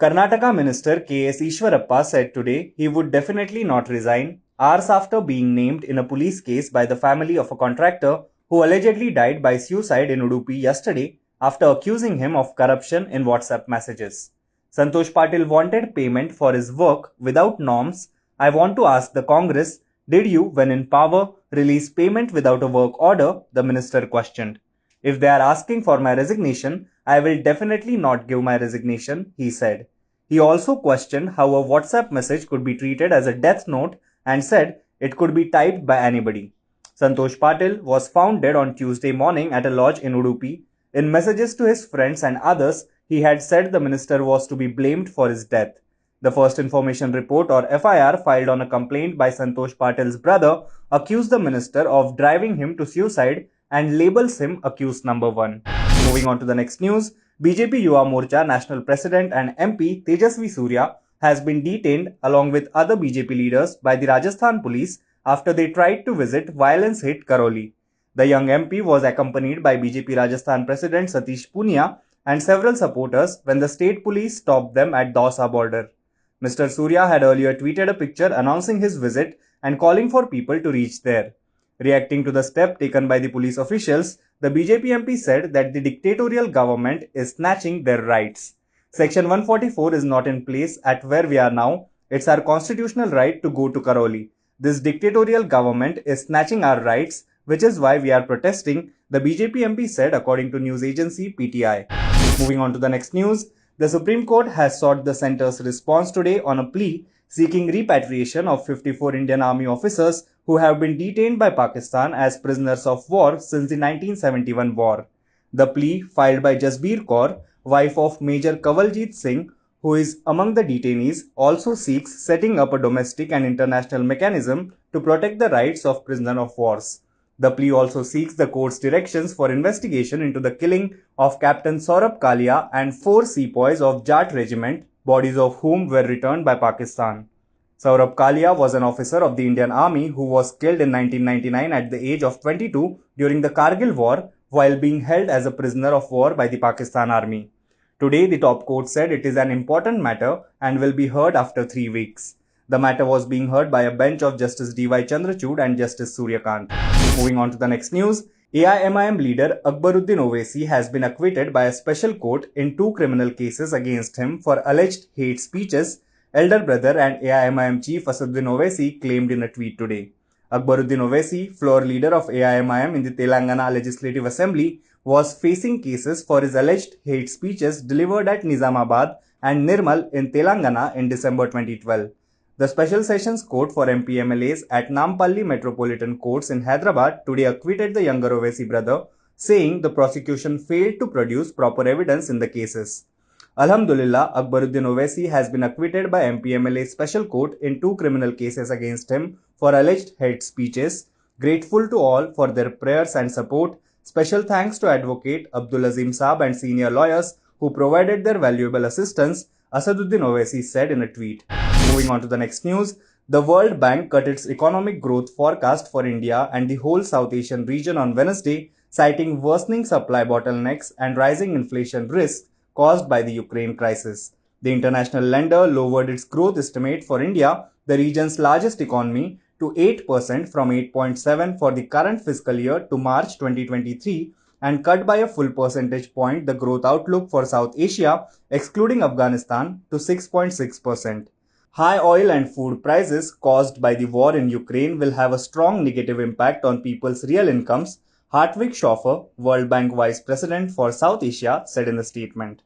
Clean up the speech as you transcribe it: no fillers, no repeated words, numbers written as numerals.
Karnataka Minister K.S. Ishwarappa said today he would definitely not resign, hours after being named in a police case by the family of a contractor who allegedly died by suicide in Udupi yesterday after accusing him of corruption in WhatsApp messages. Santosh Patil wanted payment for his work without norms. I want to ask the Congress, did you, when in power, release payment without a work order? The minister questioned. If they are asking for my resignation, I will definitely not give my resignation, he said. He also questioned how a WhatsApp message could be treated as a death note and said it could be typed by anybody. Santosh Patil was found dead on Tuesday morning at a lodge in Udupi. In messages to his friends and others, he had said the minister was to be blamed for his death. The first information report or FIR filed on a complaint by Santosh Patil's brother accused the minister of driving him to suicide and labels him accused number 1. Moving on to the next news, BJP Yuva Morcha National President and MP Tejasvi Surya has been detained along with other BJP leaders by the Rajasthan police after they tried to visit violence-hit Karauli. The young MP was accompanied by BJP Rajasthan President Satish Punia and several supporters when the state police stopped them at Dausa border. Mr. Surya had earlier tweeted a picture announcing his visit and calling for people to reach there. Reacting to the step taken by the police officials, the BJP MP said that the dictatorial government is snatching their rights. Section 144 is not in place at where we are now. It's our constitutional right to go to Karauli. This dictatorial government is snatching our rights, which is why we are protesting, the BJP MP said according to news agency PTI. Moving on to the next news, the Supreme Court has sought the centre's response today on a plea seeking repatriation of 54 Indian Army officers who have been detained by Pakistan as prisoners of war since the 1971 war. The plea, filed by Jasbir Kaur, wife of Major Kanwaljit Singh, who is among the detainees, also seeks setting up a domestic and international mechanism to protect the rights of prisoners of wars. The plea also seeks the court's directions for investigation into the killing of Captain Saurabh Kalia and 4 sepoys of Jat Regiment, bodies of whom were returned by Pakistan. Saurabh Kalia was an officer of the Indian Army who was killed in 1999 at the age of 22 during the Kargil War while being held as a prisoner of war by the Pakistan Army. Today, the top court said it is an important matter and will be heard after 3 weeks. The matter was being heard by a bench of Justice D.Y. Chandrachud and Justice Suryakant. Moving on to the next news, AIMIM leader Akbaruddin Owaisi has been acquitted by a special court in 2 criminal cases against him for alleged hate speeches, elder brother and AIMIM chief Asaduddin Owaisi claimed in a tweet today. Akbaruddin Owaisi, floor leader of AIMIM in the Telangana Legislative Assembly, was facing cases for his alleged hate speeches delivered at Nizamabad and Nirmal in Telangana in December 2012. The Special Sessions Court for MP MLAs at Nampalli Metropolitan Courts in Hyderabad today acquitted the younger Owaisi brother, saying the prosecution failed to produce proper evidence in the cases. Alhamdulillah, Akbaruddin Owaisi has been acquitted by MP MLA Special Court in 2 criminal cases against him for alleged hate speeches. Grateful to all for their prayers and support. Special thanks to Advocate Abdul Azim Saab and senior lawyers who provided their valuable assistance, Asaduddin Owaisi said in a tweet. Moving on to the next news, the World Bank cut its economic growth forecast for India and the whole South Asian region on Wednesday, citing worsening supply bottlenecks and rising inflation risks caused by the Ukraine crisis. The international lender lowered its growth estimate for India, the region's largest economy, to 8% from 8.7% for the current fiscal year to March 2023 and cut by a full percentage point the growth outlook for South Asia, excluding Afghanistan, to 6.6%. High oil and food prices caused by the war in Ukraine will have a strong negative impact on people's real incomes, Hartwig Schoffer, World Bank Vice President for South Asia, said in a statement.